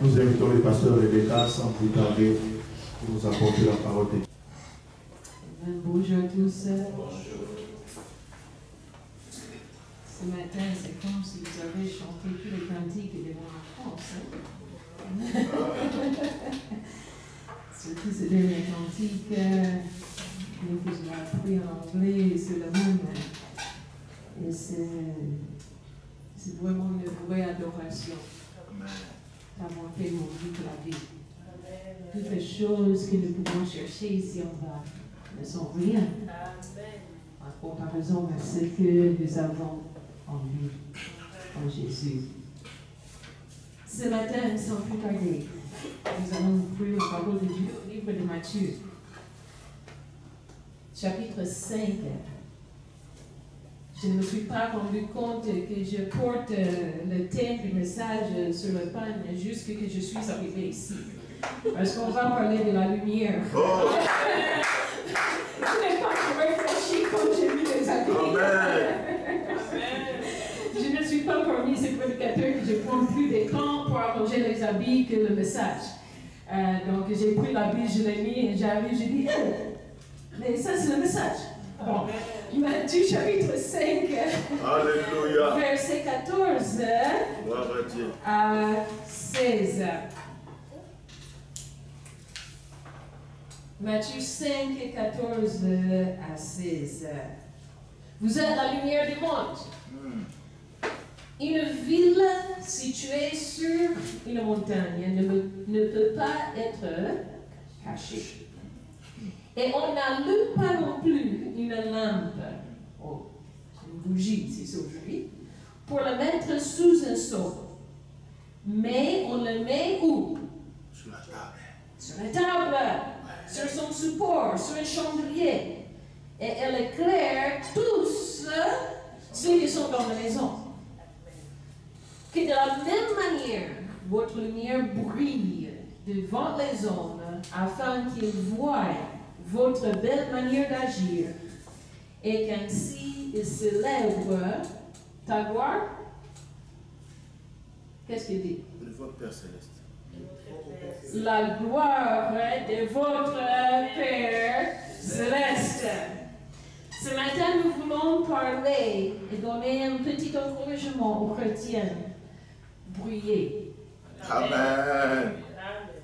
nous invitons le pasteur Rebecca sans plus tarder pour nous apporter la parole de Dieu. Bonjour à tous. Ce matin, c'est comme si vous avez chanté tous les cantiques de mon enfance. Surtout ces derniers cantiques, nous vous avons appris en anglais, c'est le même. Et c'est vraiment une vraie adoration. Ça m'a fait mon vie pour la vie. Toutes les choses que nous pouvons chercher ici en bas ne sont rien en comparaison à ce que nous avons en lui, en Jésus. Ce matin, sans plus tarder, nous allons ouvrir la parole de Dieu au livre de Matthieu, chapitre 5. Je ne me suis pas rendu compte que je porte le thème du message sur le pan jusque que je suis arrivée ici. Parce qu'on va parler de la lumière. Oh. Je n'ai pas réfléchi quand j'ai mis les habits. Je ne suis pas parmi ces prédicateurs que je prends plus de temps pour arranger les habits que le message. Donc j'ai pris l'habit, je l'ai mis et j'arrive, je dis, mais ça c'est le message. Bon. Matthieu chapitre 5, Alléluia. Verset 14 à 16. Matthieu 5, 14 à 16. Vous êtes la lumière du monde. Une ville située sur une montagne ne peut pas être cachée. Et on n'allume pas non plus une lampe, une bougie si c'est aujourd'hui, pour la mettre sous un seau. Mais on le met où? Sur la table. Sur la table, sur son support, sur un chandelier. Et elle éclaire tous ceux qui sont dans la maison. Que de la même manière, votre lumière brille devant les hommes afin qu'ils voient votre belle manière d'agir et qu'ainsi il célèbre ta gloire. Qu'est-ce qu'il dit? De votre Père Céleste. La gloire de votre Père Céleste. Ce matin, nous voulons parler et donner un petit encouragement aux chrétiens. Briller. Amen.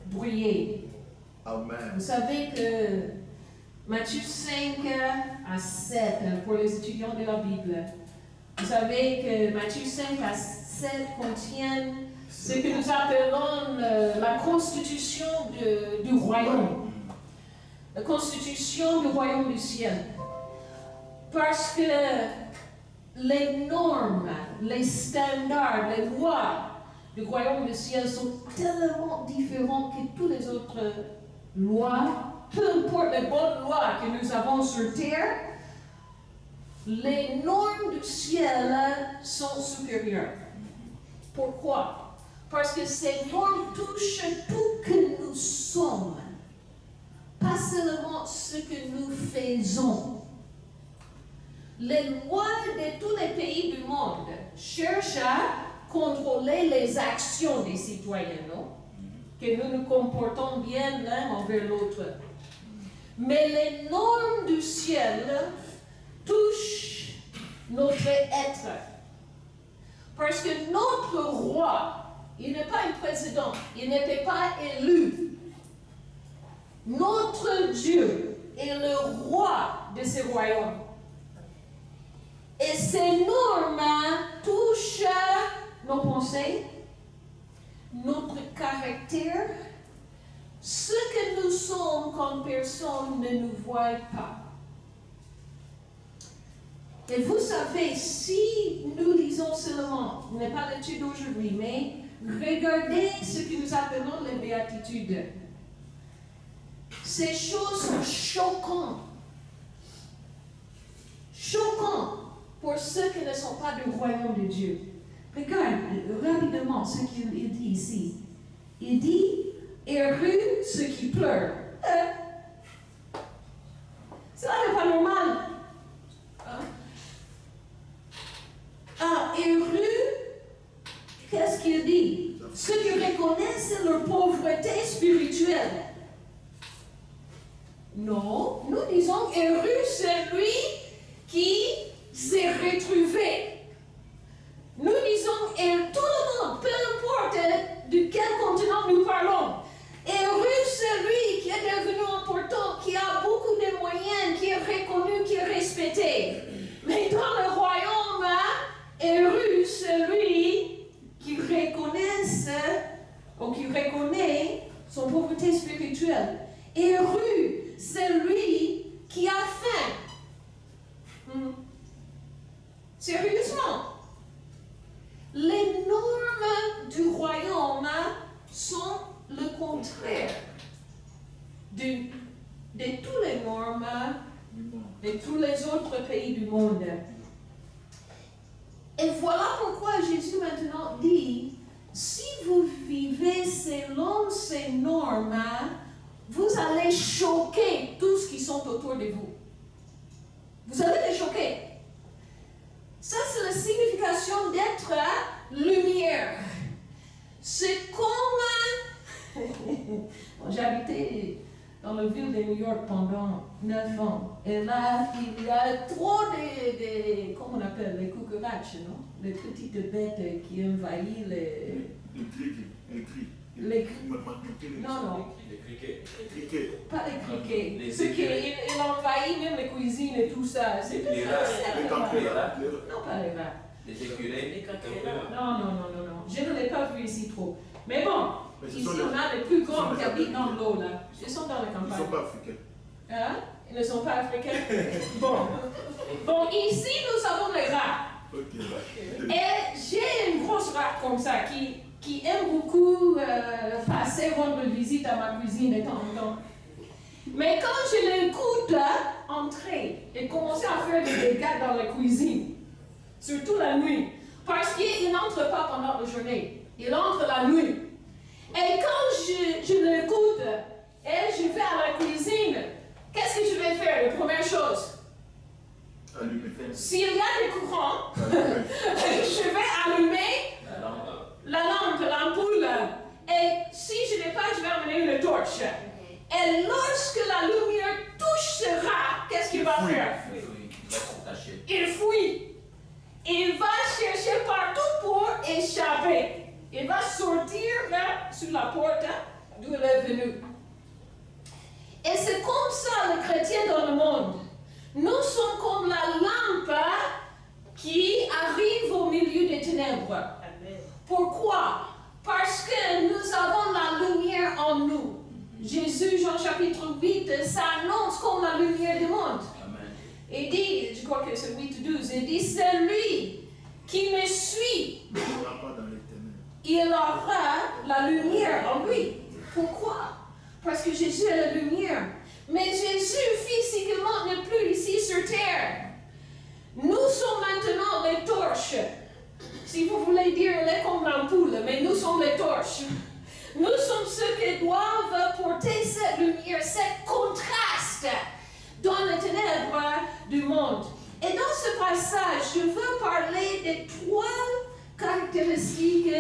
Briller. Amen. Vous savez que Matthieu 5 à 7, pour les étudiants de la Bible, vous savez que Matthieu 5 à 7 contient ce que nous appelons la constitution du royaume. La constitution du royaume du ciel. Parce que les normes, les standards, les lois du royaume du ciel sont tellement différentes que toutes les autres lois. Peu importe les bonnes lois que nous avons sur terre, les normes du ciel sont supérieures. Pourquoi? Parce que ces normes touchent tout que nous sommes, pas seulement ce que nous faisons. Les lois de tous les pays du monde cherchent à contrôler les actions des citoyens, non? Que nous nous comportons bien l'un envers l'autre. Mais les normes du ciel touchent notre être. Parce que notre roi, il n'est pas un président, il n'était pas élu. Notre Dieu est le roi de ce royaume. Et ces normes touchent nos pensées, notre caractère, ce que nous sommes quand personne ne nous voit pas. Et vous savez, si nous lisons seulement, ce n'est pas l'étude d'aujourd'hui, mais regardez ce que nous appelons les béatitudes. Ces choses sont choquantes. Choquantes pour ceux qui ne sont pas du royaume de Dieu. Regarde rapidement ce qu'il dit ici. Il dit, heureux ceux qui pleurent. Cela n'est pas normal. Heureux, qu'est-ce qu'il dit? Ceux qui reconnaissent le Non, nous disons heureux celui qui s'est retrouvé. Nous disons, et tout le monde, peu importe de quel continent nous parlons, heureux celui qui est devenu important, qui a beaucoup de moyens, qui est reconnu, qui est respecté. Mais dans le royaume, heureux celui qui reconnaît son pauvreté spirituelle. Heureux celui qui a faim. Sérieusement. Les normes du royaume sont le contraire de toutes les normes de tous les autres pays du monde. Et voilà pourquoi Jésus maintenant dit, si vous vivez selon ces normes, vous allez choquer tous qui sont autour de vous. Vous allez les choquer. Ça, c'est la signification d'être lumière. C'est comme... J'ai habité dans la ville de New York pendant 9 ans. Et là, il y a trop de comment on appelle, les cucarachas, non? Les petites bêtes qui envahissent les... Les criquets. Non. Les criquets. Pas les criquets. Ceux qui envahissent même les cuisines et tout ça. C'est tout ça. Les rats. Non, pas les rats. Les écureuils. Les cancrelats. Non. Je ne l'ai pas vu ici trop. Mais bon, ici on a les plus grands qui habitent dans l'eau là. Ils sont dans la campagne. Ils ne sont pas africains. Hein? Ils ne sont pas africains? Bon, ici nous avons les rats. Et j'ai une grosse rat comme ça qui aime beaucoup passer rendre visite à ma cuisine de temps en temps. Mais quand je l'écoute entrer et commencer à faire des dégâts dans la cuisine, surtout la nuit, parce qu'il n'entre pas pendant la journée, il entre la nuit. Et quand je l'écoute et je vais à la cuisine, qu'est-ce que je vais faire? La première chose, s'il y a des courants, je vais allumer la lampe, l'ampoule. Et si je n'ai pas, je vais amener une torche. Et lorsque la lumière touche ce rat, qu'est-ce qu'il va faire? Il fuit. Il va chercher partout pour échapper. Il va sortir là, sur la porte d'où il est venu. Et c'est comme ça les chrétiens dans le monde. Nous sommes comme la lampe qui arrive au milieu des ténèbres. Amen. Pourquoi? Parce que nous avons la lumière en nous. Jésus, Jean chapitre 8, s'annonce comme la lumière du monde. Amen. Il dit, je crois que c'est 8-12, il dit, c'est lui qui me suit. Il aura la lumière en lui. Pourquoi? Parce que Jésus est la lumière. Mais Jésus physiquement n'est plus ici sur terre. Nous sommes maintenant les torches. Si vous voulez dire, elle est comme l'ampoule, mais nous sommes les torches. Nous sommes ceux qui doivent porter cette lumière, ce contraste dans les ténèbres du monde. Et dans ce passage, je veux parler des 3 caractéristiques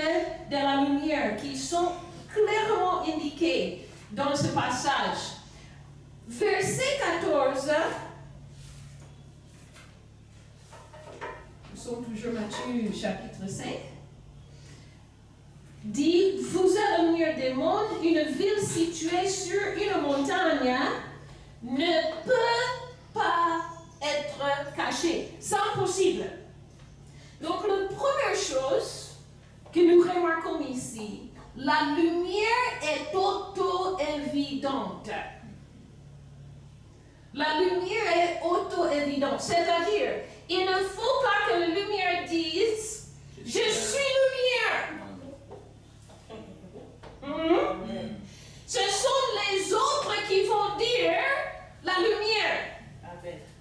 de la lumière qui sont clairement indiquées dans ce passage. Verset 14, nous sommes toujours Matthieu chapitre 5, dit, vous êtes la lumière du monde, une ville située sur une montagne ne peut pas être cachée, c'est impossible. Donc la première chose que nous remarquons ici, la lumière est auto-évidente. La lumière est auto-évidente, c'est-à-dire, il ne faut pas que la lumière dise « Je suis lumière ». Ce sont les autres qui vont dire la lumière.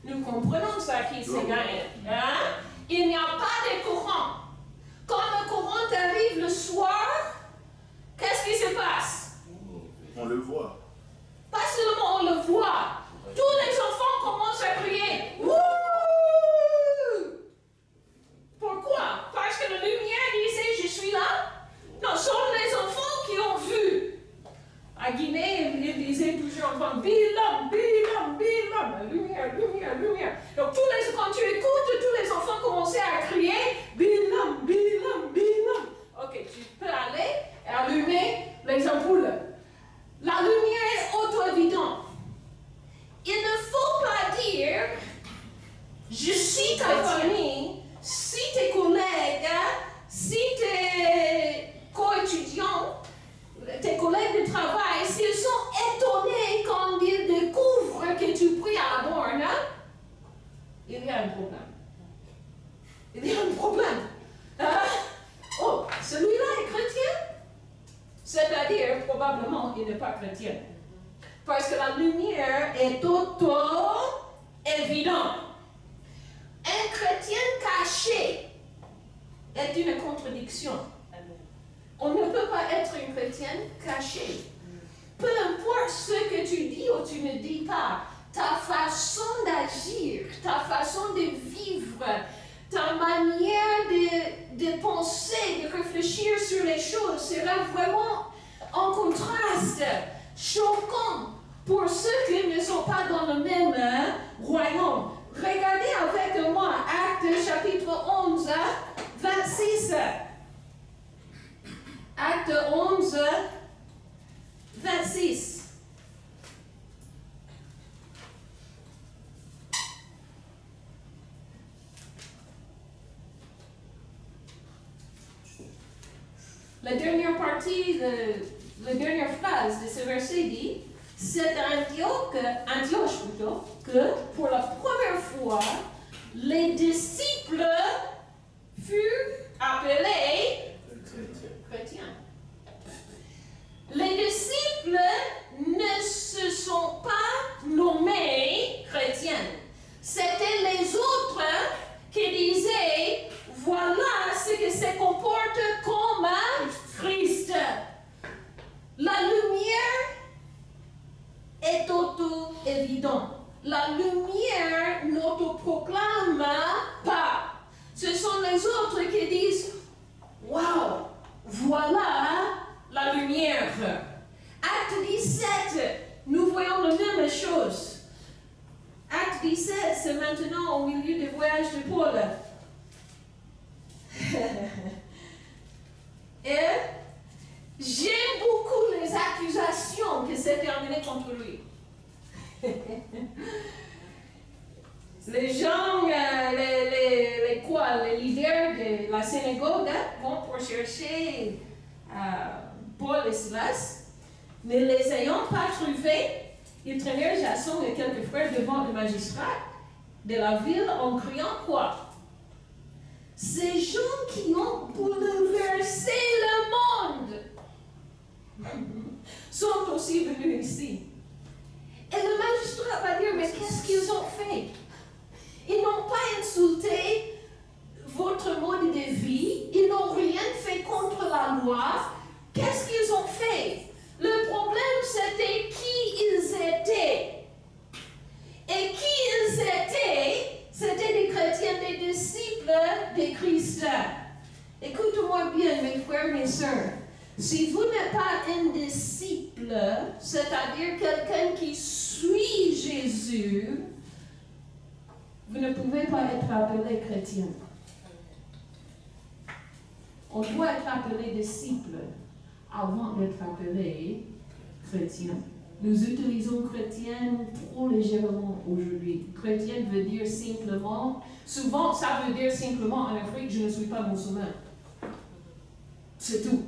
Nous comprenons ça qui se gagne. Hein? Il n'y a pas de courant. Quand le courant arrive le soir, qu'est-ce qui se passe? On le voit. Pas seulement on le voit. Tous les enfants commencent à crier. Wouh! Pourquoi? Parce que la lumière disait je suis là? Non, ce sont les enfants qui ont vu. À Guinée, ils disaient toujours enfants, Bilam, Bilam, il y a un problème. Il y a un problème. Oh, celui-là est chrétien? C'est-à-dire, probablement, il n'est pas chrétien. Parce que la lumière est auto-évidente. Un chrétien caché est une contradiction. On ne peut pas être une chrétienne cachée. Peu importe ce que tu dis ou tu ne dis pas, ta façon d'agir, ta façon de vivre, ta manière de penser, de réfléchir sur les choses sera vraiment en contraste, choquant pour ceux qui ne sont pas dans le même royaume. Regardez avec moi Actes chapitre 11, 26. Acte 11, 26. La dernière partie, la dernière phrase de ce verset dit, c'est à Antioche plutôt, que pour la première fois, les disciples furent appelés chrétiens. Les disciples ne se sont pas nommés chrétiens. C'était les autres qui disaient, voilà ce que se comporte comme Christ. La lumière est auto-évidente. La lumière n'autoproclame pas. Ce sont les autres qui disent, wow, voilà la lumière. Acte 17, nous voyons la même chose. Acte 17, c'est maintenant au milieu du voyage de Paul. Et j'aime beaucoup les accusations que s'est terminées contre lui. Les gens, les leaders de la synagogue vont pour chercher Paul et Silas, mais les ayant pas trouvés, ils traînèrent Jason et quelques frères devant le magistrat de la ville en criant quoi? Ces gens qui ont bouleversé le monde sont aussi venus ici. Et le magistrat va dire, mais qu'est-ce qu'ils ont fait? Ils n'ont pas insulté votre mode de vie, ils n'ont rien fait contre la loi. Qu'est-ce qu'ils ont fait? Le problème, c'était qui ils étaient. Et qui ils étaient, c'était des chrétiens, des disciples de Christ. Écoute-moi bien, mes frères, mes sœurs. Si vous n'êtes pas un disciple, c'est-à-dire quelqu'un qui suit Jésus, vous ne pouvez pas être appelé chrétien. On doit être appelé disciple avant d'être appelé chrétien. Nous utilisons chrétien trop légèrement aujourd'hui. Chrétien veut dire simplement, souvent ça veut dire simplement en Afrique, je ne suis pas musulman. C'est tout.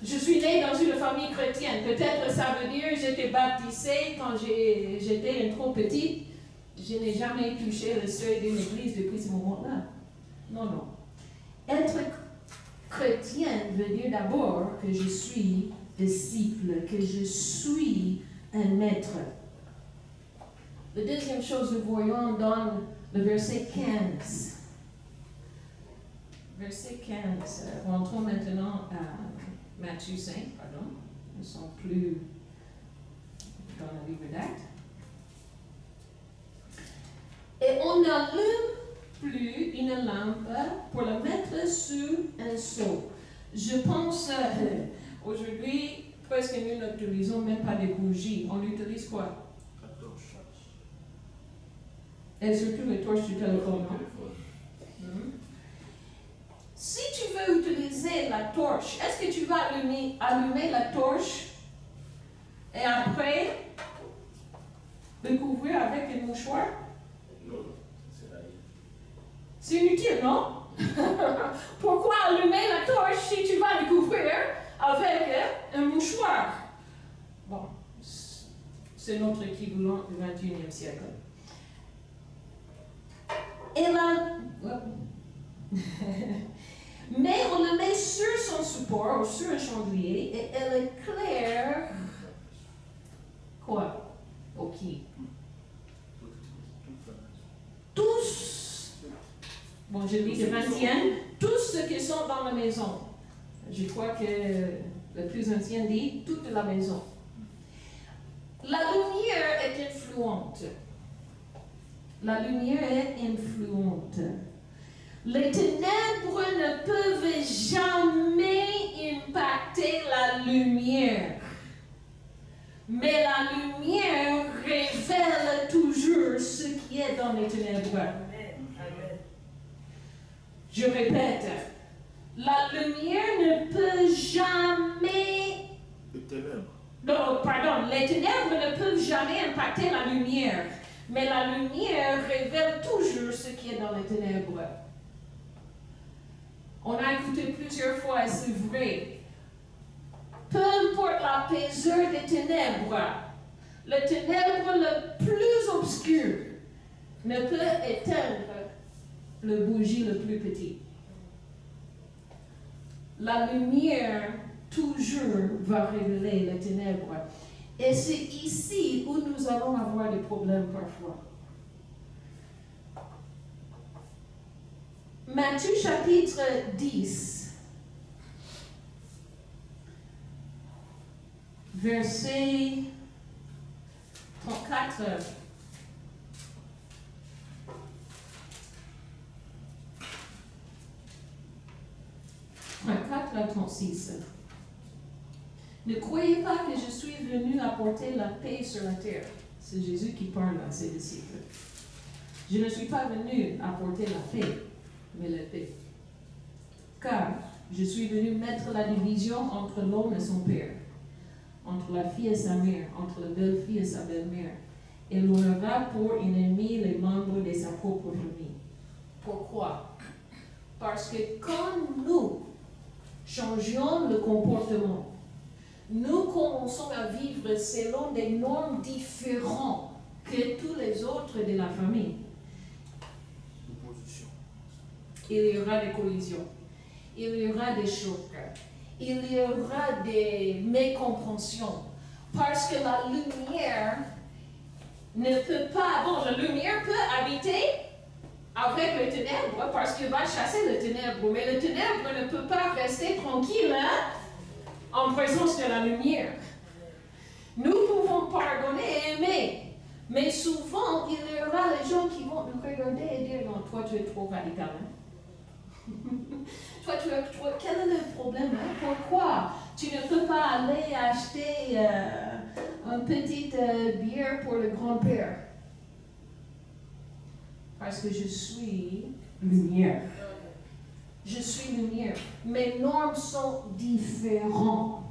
Je suis né dans une famille chrétienne. Peut-être ça veut dire j'étais baptisée quand j'étais trop petite. Je n'ai jamais touché le seuil d'une église depuis ce moment-là. Non, non. Être chrétien veut dire d'abord que je suis disciple, que je suis un maître. La deuxième chose, nous voyons dans le verset 15. Verset 15. Rentrons maintenant à Matthieu 5, pardon. Nous ne sommes plus dans le livre d'Actes. Et on n'allume plus une lampe pour la mettre sur un seau. Je pense aujourd'hui, presque nous n'utilisons même pas des bougies. On utilise quoi? La torche. Et surtout les torches du téléphone. Si tu veux utiliser la torche, est-ce que tu vas allumer la torche et après le couvrir avec un mouchoir? Non, c'est là. C'est inutile, non? Pourquoi allumer la torche si tu vas le couvrir avec un mouchoir? Bon, c'est notre équivalent du 21e siècle. Mais on le met sur son support, ou sur un chandelier, et elle éclaire quoi? Ok. Tous, bon je lis de 21, tous ceux qui sont dans la maison. Je crois que le plus ancien dit toute la maison. La lumière est influente. La lumière est influente. Les ténèbres ne peuvent jamais impacter la lumière. Mais la lumière révèle toujours ce qui est dans les ténèbres. Je répète, la lumière ne peut jamais... Les ténèbres. Non, pardon, les ténèbres ne peuvent jamais impacter la lumière. Mais la lumière révèle toujours ce qui est dans les ténèbres. On a écouté plusieurs fois, et c'est vrai. Peu importe la pesanteur des ténèbres, le ténèbre le plus obscur ne peut éteindre le bougie le plus petit. La lumière toujours va révéler les ténèbres. Et c'est ici où nous allons avoir des problèmes parfois. Matthieu chapitre 10, verset 34. 34 à 36. Ne croyez pas que je suis venu apporter la paix sur la terre. C'est Jésus qui parle à ses disciples. Je ne suis pas venu apporter la paix, mais la paix. Car je suis venu mettre la division entre l'homme et son père, entre la fille et sa mère, entre la belle-fille et sa belle-mère. Et l'on aura pour ennemis les membres de sa propre famille. Pourquoi? Parce que quand nous changeons le comportement, nous commençons à vivre selon des normes différentes que tous les autres de la famille. Il y aura des collisions, il y aura des chocs, il y aura des mécompréhensions, parce que la lumière ne peut pas, bon, la lumière peut habiter avec le ténèbre, parce qu'il va chasser le ténèbre, mais le ténèbre ne peut pas rester tranquille, hein, en présence de la lumière. Nous pouvons pardonner et aimer, mais souvent, il y aura les gens qui vont nous regarder et dire, non, toi, tu es trop radical. Hein? Toi, tu es trop... Quel est le problème? Hein? Pourquoi tu ne peux pas aller acheter une petite bière pour le grand-père? Parce que je suis lumière. Je suis lumière. Mes normes sont différentes.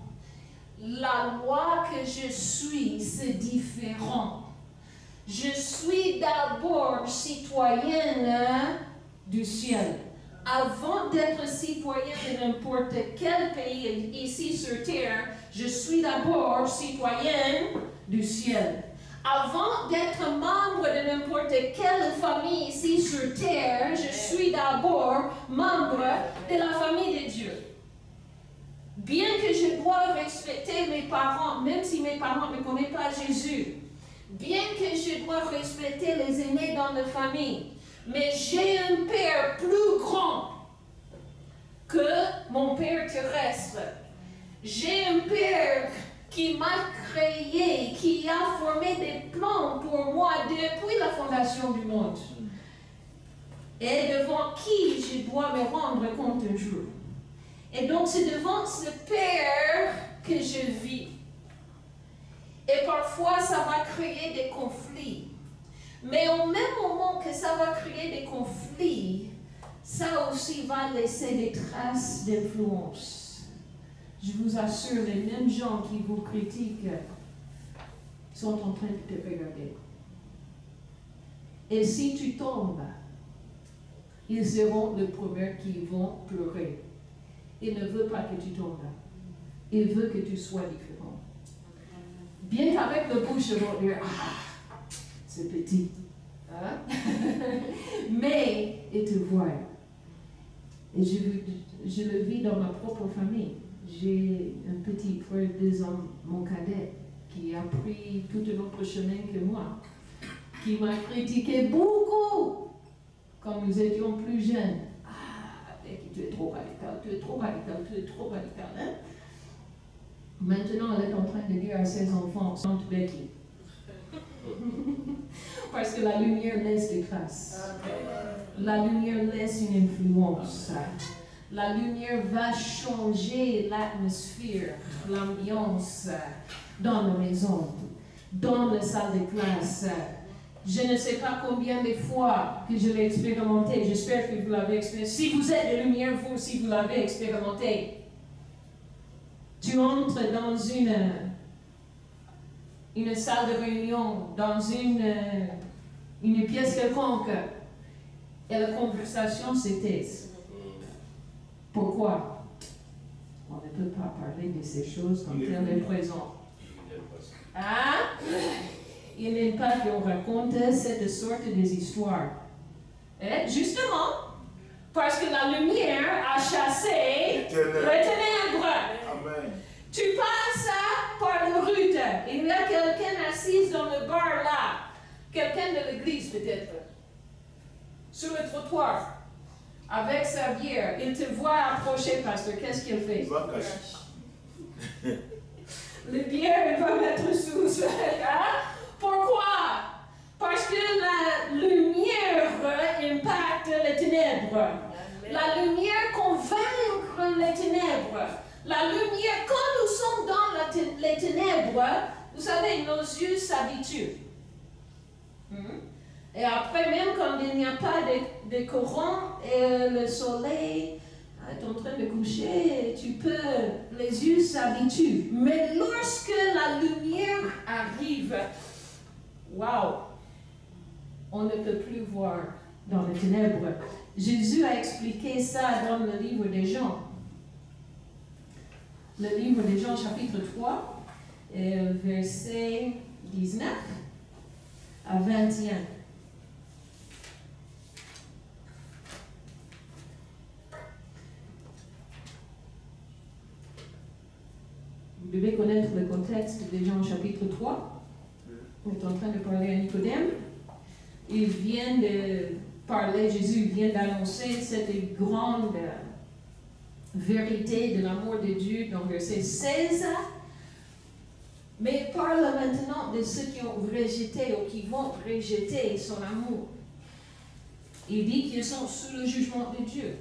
La loi que je suis, c'est différent. Je suis d'abord citoyenne du ciel. Avant d'être citoyen de n'importe quel pays ici sur terre, je suis d'abord citoyenne du ciel. Avant d'être membre de n'importe quelle famille ici sur terre, je suis d'abord membre de la famille de Dieu. Bien que je dois respecter mes parents, même si mes parents ne connaissent pas Jésus, bien que je dois respecter les aînés dans la famille, mais j'ai un Père plus grand que mon Père terrestre. J'ai un Père qui m'a créé, qui a formé des plans pour moi depuis la fondation du monde. Et devant qui je dois me rendre compte un jour. Et donc c'est devant ce Père que je vis. Et parfois ça va créer des conflits. Mais au même moment que ça va créer des conflits, ça aussi va laisser des traces d'influence. Je vous assure, les mêmes gens qui vous critiquent sont en train de te regarder. Et si tu tombes, ils seront les premiers qui vont pleurer. Ils ne veulent pas que tu tombes. Ils veulent que tu sois différent. Bien qu'avec le bouche, ils vont dire, ah, c'est petit. Hein? Mais il te voit. Et je le vis dans ma propre famille. J'ai un petit frère de 2 ans, mon cadet, qui a pris tout un autre chemin que moi, qui m'a critiqué beaucoup quand nous étions plus jeunes. Ah, tu es trop radical, tu es trop radical, tu es trop radical. Hein? Maintenant, elle est en train de dire à ses enfants, Tante Becky. Parce que la lumière laisse des traces. La lumière laisse une influence. La lumière va changer l'atmosphère, l'ambiance dans la maison, dans la salle de classe. Je ne sais pas combien de fois que je l'ai expérimenté. J'espère que vous l'avez expérimenté. Si vous êtes de lumière, vous aussi, vous l'avez expérimenté. Tu entres dans une salle de réunion, dans une pièce quelconque, et la conversation s'était. Pourquoi? On ne peut pas parler de ces choses quand elle est présente. Ah? Il n'aime pas qu'on raconte cette sorte d'histoire. Justement, parce que la lumière a chassé les ténèbres. Amen. Tu passes par le route, il y a quelqu'un assis dans le bar là, quelqu'un de l'église peut-être, sur le trottoir, avec sa bière. Il te voit approcher, pasteur, qu'est-ce qu'il fait? Il va cacher. Le bière, il va mettre sous. Hein? Pourquoi? Parce que la lumière impacte les ténèbres. La lumière convainc les ténèbres. La lumière, quand nous sommes dans les ténèbres, vous savez, nos yeux s'habituent. Et après, même quand il n'y a pas de courant et le soleil est en train de coucher, les yeux s'habituent. Mais lorsque la lumière arrive, waouh, on ne peut plus voir dans les ténèbres. Jésus a expliqué ça dans le livre des Jean. Le livre des Jean, chapitre 3, verset 19 à 21. Vous devez connaître le contexte de Jean chapitre 3. On est en train de parler à Nicodème. Il vient de parler, Jésus vient d'annoncer cette grande vérité de l'amour de Dieu dans verset 16. Mais il parle maintenant de ceux qui ont rejeté ou qui vont rejeter son amour. Il dit qu'ils sont sous le jugement de Dieu.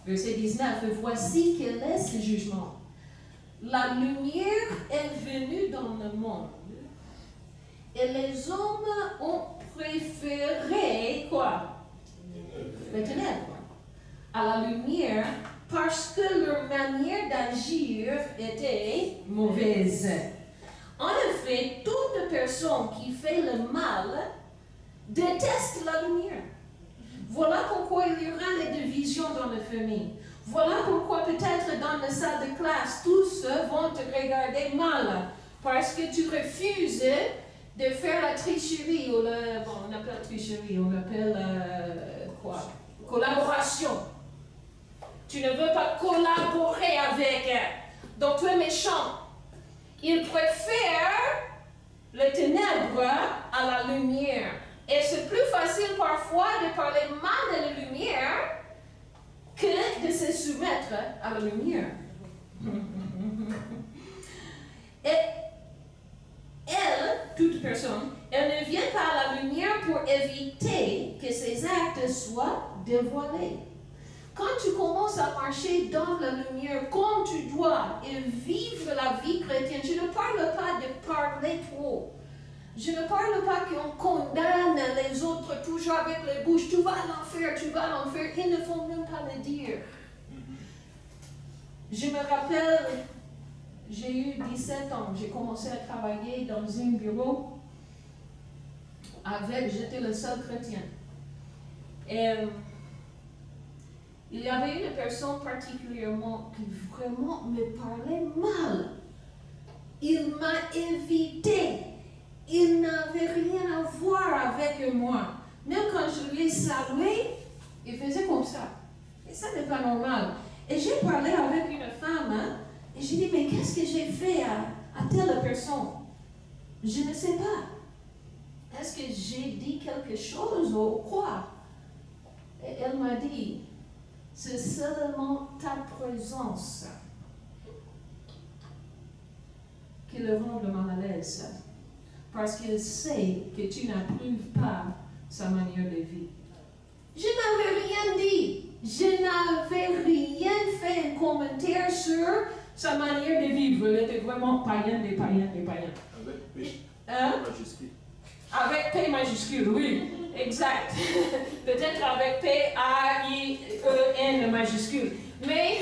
Verset 19, voici quel est ce jugement. La lumière est venue dans le monde et les hommes ont préféré quoi? Les ténèbres à la lumière parce que leur manière d'agir était mauvaise. En effet, toute personne qui fait le mal déteste la lumière. Voilà pourquoi il y aura les divisions dans la famille. Voilà pourquoi peut-être dans la salle de classe, tous vont te regarder mal parce que tu refuses de faire la tricherie, ou on appelle tricherie, on appelle quoi? Collaboration. Tu ne veux pas collaborer avec, donc tu es méchant. Ils préfèrent les ténèbres à la lumière. Et c'est plus facile parfois de parler mal de la lumière que de se soumettre à la lumière. Et elle, toute personne, elle ne vient pas à la lumière pour éviter que ses actes soient dévoilés. Quand tu commences à marcher dans la lumière comme tu dois et vivre la vie chrétienne, je ne parle pas de parler trop. Je ne parle pas qu'on condamne les autres toujours avec les bouches. Tu vas à l'enfer, tu vas à l'enfer. Ils ne font même pas le dire. Je me rappelle, j'ai eu 17 ans. J'ai commencé à travailler dans un bureau j'étais le seul chrétien. Et il y avait une personne particulièrement qui vraiment me parlait mal. Il m'a évité. Il n'avait rien à voir avec moi. Même quand je lui ai salué, il faisait comme ça. Et ça n'est pas normal. Et j'ai parlé avec une femme, hein, et j'ai dit, mais qu'est-ce que j'ai fait à telle personne? Je ne sais pas. Est-ce que j'ai dit quelque chose ou quoi? Et elle m'a dit, c'est seulement ta présence qui le rend mal à l'aise. Parce qu'il sait que tu n'approuves pas sa manière de vivre. Je n'avais rien dit. Je n'avais rien fait un commentaire sur sa manière de vivre. Elle était vraiment païenne des païens des païens. Avec P majuscule. Avec P majuscule, oui, exact. Peut-être avec P-A-I-E-N majuscule. Mais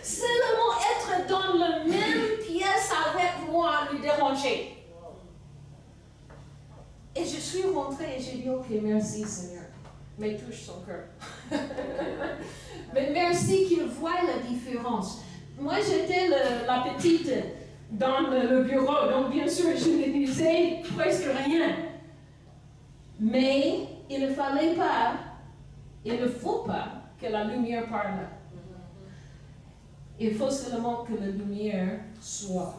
seulement être dans la même pièce avec moi lui dérangeait. Et je suis rentrée et j'ai dit, ok, merci Seigneur. Mais touche son cœur. Mais merci qu'il voie la différence. Moi, j'étais la petite dans le bureau, donc bien sûr, je ne disais presque rien. Mais il ne fallait pas, il ne faut pas que la lumière parle. Il faut seulement que la lumière soit.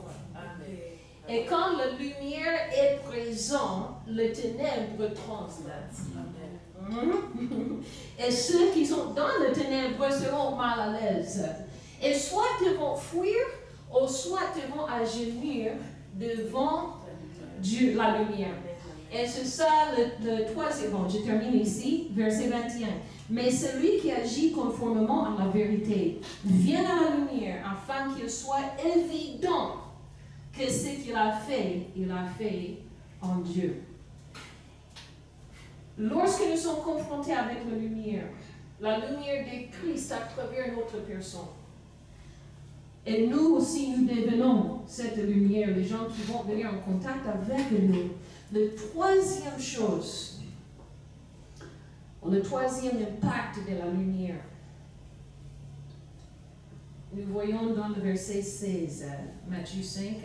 Et quand la lumière est présente, les ténèbres translatent. Et ceux qui sont dans les ténèbres seront mal à l'aise. Et soit ils vont fuir, ou soit ils vont agenouiller devant Dieu, la lumière. Et c'est ça le troisième. Bon, je termine ici, verset 21. Mais celui qui agit conformément à la vérité vient à la lumière afin qu'il soit évident que ce qu'il a fait, il a fait en Dieu. Lorsque nous sommes confrontés avec la lumière de Christ à travers notre personne, et nous aussi, nous devenons cette lumière, les gens qui vont venir en contact avec nous. La troisième chose, le troisième impact de la lumière, nous voyons dans le verset 16, Matthieu 5,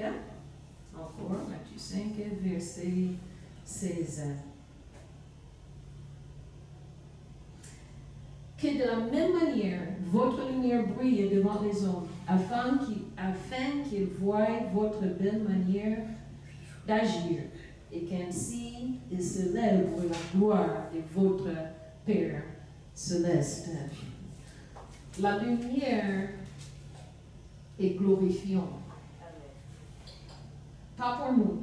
encore, Matthieu 5, verset 16. Que de la même manière, votre lumière brille devant les hommes, afin qu'ils voient votre belle manière d'agir, et qu'ainsi ils célèbrent la gloire de votre Père céleste. La lumière est glorifiante. Pas pour nous,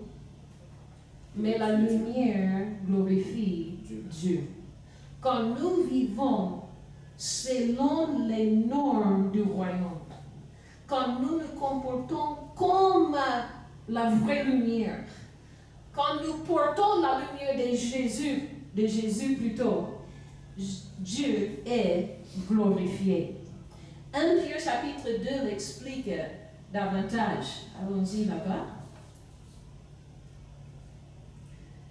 mais la lumière glorifie Dieu. Quand nous vivons selon les normes du royaume, quand nous nous comportons comme la vraie lumière, quand nous portons la lumière de Jésus plutôt, Dieu est glorifié. 1 Pierre chapitre 2 l'explique davantage. Allons-y là-bas.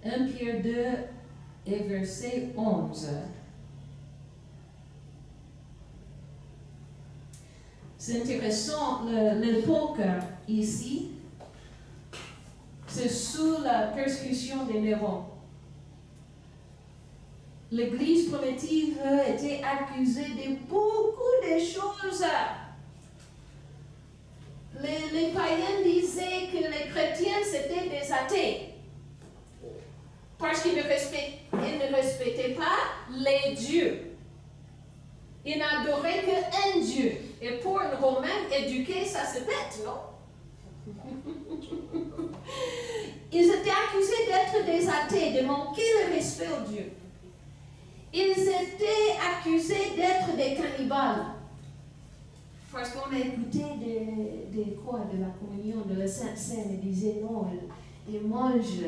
1 Pierre 2 et verset 11. C'est intéressant, l'époque ici, c'est sous la persécution des Néron. L'Église primitive était accusée de beaucoup de choses. Les païens disaient que les chrétiens c'était des athées. Parce qu'ils ne respectaient pas les dieux. Ils n'adoraient qu'un Dieu. Et pour un Romain éduqué, ça se bête, non? Ils étaient accusés d'être des athées, de manquer le respect au Dieu. Ils étaient accusés d'être des cannibales. Parce qu'on a écouté de la communion, de la Sainte Seine, ils disaient non, ils mangent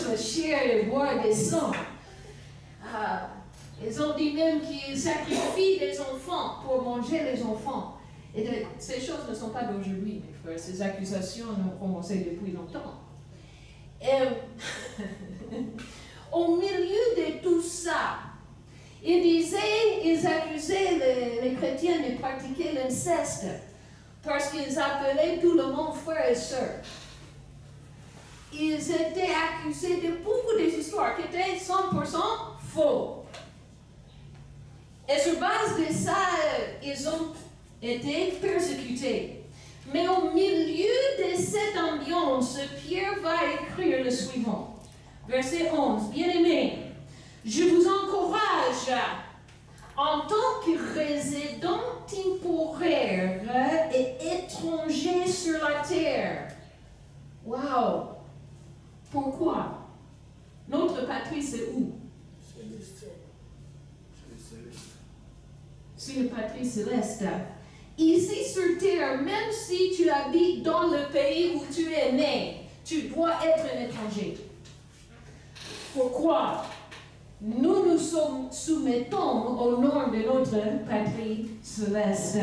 la chair et boivent des sangs. Ils ont dit même qu'ils sacrifient des enfants pour manger les enfants. Et ces choses ne sont pas d'aujourd'hui, mes frères. Ces accusations ont commencé depuis longtemps. Et, au milieu de tout ça, ils accusaient les chrétiens de pratiquer l'inceste parce qu'ils appelaient tout le monde frère et sœur. ils étaient accusés de beaucoup d'histoires qui étaient 100% faux. Et sur base de ça, ils ont été persécutés. Mais au milieu de cette ambiance, Pierre va écrire le suivant. Verset 11. Bien-aimés, je vous encourage en tant que résident temporaire et étranger sur la terre. Wow! Pourquoi? Notre patrie, c'est où? C'est le patrie céleste. Ici sur terre, même si tu habites dans le pays où tu es né, tu dois être un étranger. Pourquoi? Nous nous soumettons aux normes de notre patrie céleste.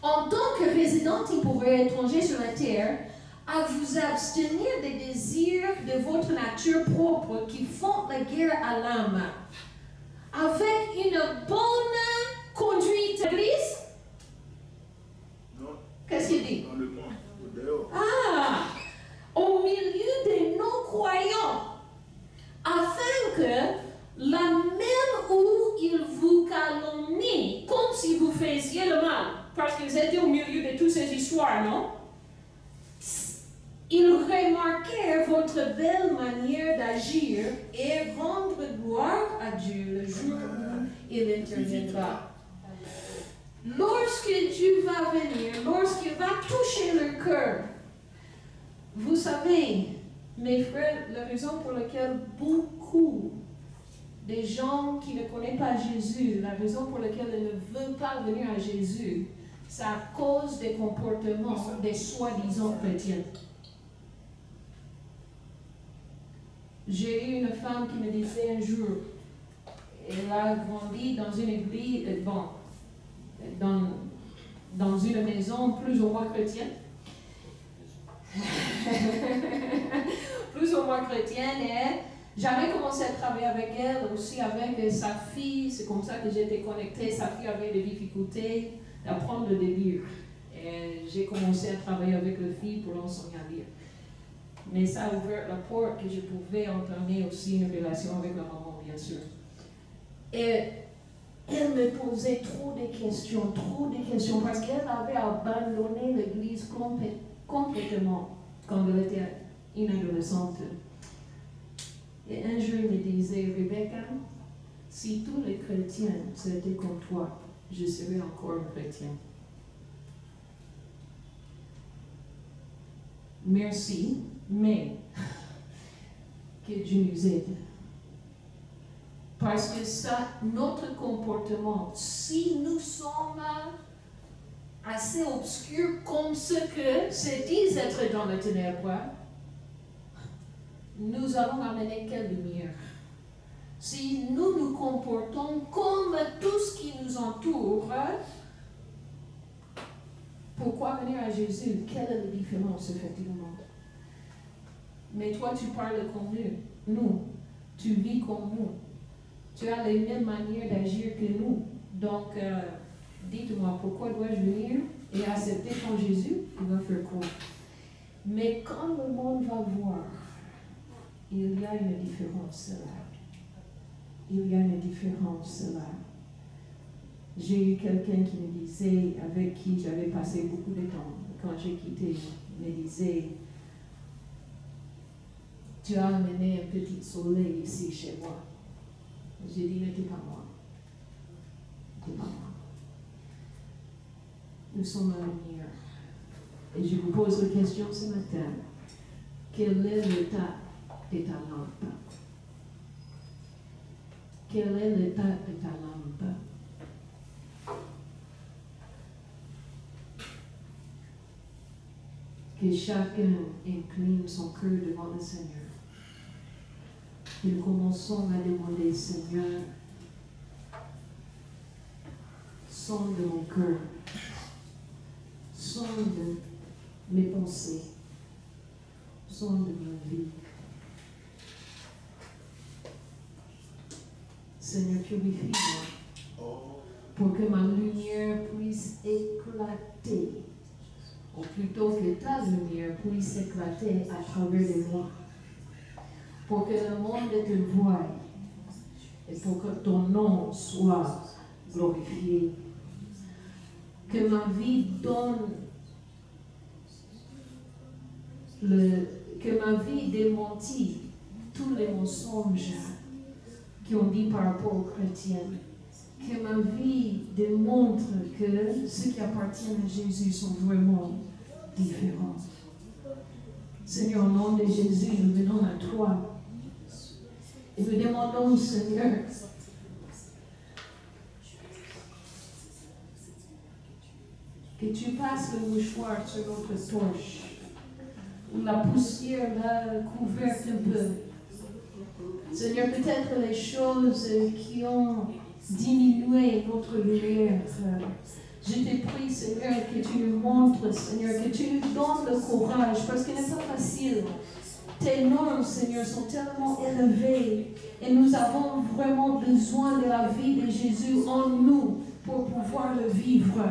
En tant que résident temporaire étranger sur la terre, à vous abstenir des désirs de votre nature propre qui font la guerre à l'âme. Avec une bonne conduite d'église. Non. Qu'est-ce qu'il dit? Dans le monde, au dehors. Ah! Au milieu de nos croyants, afin que la même où ils vous calomnient, comme si vous faisiez le mal, parce qu'ils étaient au milieu de toutes ces histoires, non? Ils remarquèrent votre belle manière d'agir et rendre gloire à Dieu le jour où il interviendra. Lorsque Dieu va venir, lorsqu'il va toucher leur cœur, vous savez, mes frères, la raison pour laquelle beaucoup de gens qui ne connaissent pas Jésus, la raison pour laquelle ils ne veulent pas venir à Jésus, c'est à cause des comportements des soi-disant chrétiens. J'ai eu une femme qui me disait un jour, elle a grandi dans une église, dans une maison plus ou moins chrétienne. Plus ou moins chrétienne, et j'avais commencé à travailler avec elle, aussi avec sa fille, c'est comme ça que j'étais connectée. Sa fille avait des difficultés d'apprendre le lire. Et j'ai commencé à travailler avec la fille pour l'enseigner à lire. Mais ça a ouvert la porte que je pouvais entamer aussi une relation avec la maman, bien sûr. Et elle me posait trop de questions, parce qu'elle avait abandonné l'église complètement quand elle était une adolescente. Et un jour, il me disait, Rebecca, si tous les chrétiens étaient comme toi, je serais encore un chrétien. Merci, mais que Dieu nous aide. Parce que ça, notre comportement, si nous sommes assez obscurs comme ce que se disent être dans le ténèbre, nous allons amener quelle lumière? Si nous nous comportons comme tout ce qui nous entoure, pourquoi venir à Jésus? Quelle est la différence, effectivement? Mais toi, tu parles comme nous. Tu vis comme nous. Tu as les mêmes manières d'agir que nous. Donc, dites-moi, pourquoi dois-je venir et accepter ton Jésus? Il va faire quoi? Mais quand le monde va voir, il y a une différence là. Il y a une différence là. J'ai eu quelqu'un qui me disait, avec qui j'avais passé beaucoup de temps, quand j'ai quitté, il me disait, tu as amené un petit soleil ici chez moi. J'ai dit, n'était pas moi. N'était pas moi. Nous sommes la lumière. Et je vous pose la question ce matin. Quel est l'état de ta lampe? Quel est l'état de ta lampe? Que chacun incline son cœur devant le Seigneur. Que nous commençons à demander, Seigneur, sonde mon cœur, sonde mes pensées, sonde ma vie. Seigneur, purifie-moi pour que ma lumière puisse éclater au plutôt que ta lumière puisse éclater à travers les moi. Pour que le monde te voie et pour que ton nom soit glorifié. Que ma vie donne que ma vie démentit tous les mensonges qui ont dit par rapport aux chrétiens. Que ma vie démontre que ceux qui appartiennent à Jésus sont vraiment différents. Seigneur, au nom de Jésus, nous venons à toi. Et nous demandons, Seigneur, que tu passes le mouchoir sur notre torche, où la poussière l'a couverte un peu. Seigneur, peut-être les choses qui ont diminué notre lumière. Je te prie, Seigneur, que tu nous montres, Seigneur, que tu nous donnes le courage, parce qu'il n'est pas facile. Tes normes, Seigneur, sont tellement élevées et nous avons vraiment besoin de la vie de Jésus en nous pour pouvoir le vivre.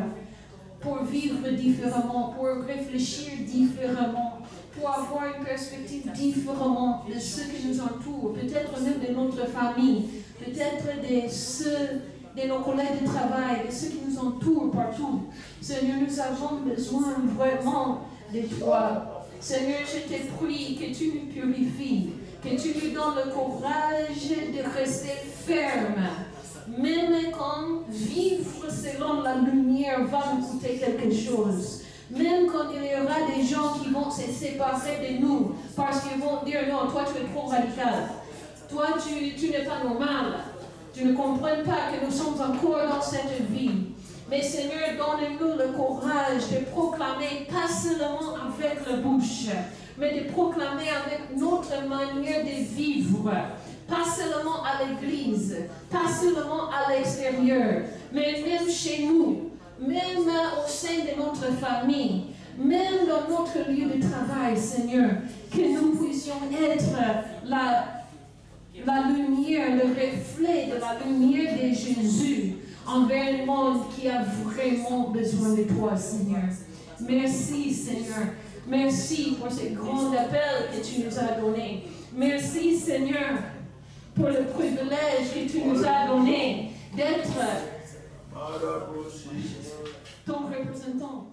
Pour vivre différemment, pour réfléchir différemment, pour avoir une perspective différente de ceux qui nous entourent, peut-être même de notre famille, peut-être de ceux de nos collègues de travail, de ceux qui nous entourent partout. Seigneur, nous avons besoin vraiment de toi. Seigneur, je te prie que tu nous purifies, que tu nous donnes le courage de rester ferme. Même quand vivre selon la lumière va nous coûter quelque chose. Même quand il y aura des gens qui vont se séparer de nous parce qu'ils vont dire non, toi tu es trop radical. Toi tu n'es pas normal. Tu ne comprends pas que nous sommes encore dans cette vie. Mais Seigneur, donne-nous le courage de proclamer, pas seulement avec la bouche, mais de proclamer avec notre manière de vivre. Pas seulement à l'église, pas seulement à l'extérieur, mais même chez nous, même au sein de notre famille, même dans notre lieu de travail, Seigneur, que nous puissions être la lumière, le reflet de la lumière de Jésus envers le monde qui a vraiment besoin de toi, Seigneur. Merci, Seigneur. Merci pour ce grand appel que tu nous as donné. Merci, Seigneur, pour le privilège que tu nous as donné d'être ton représentant.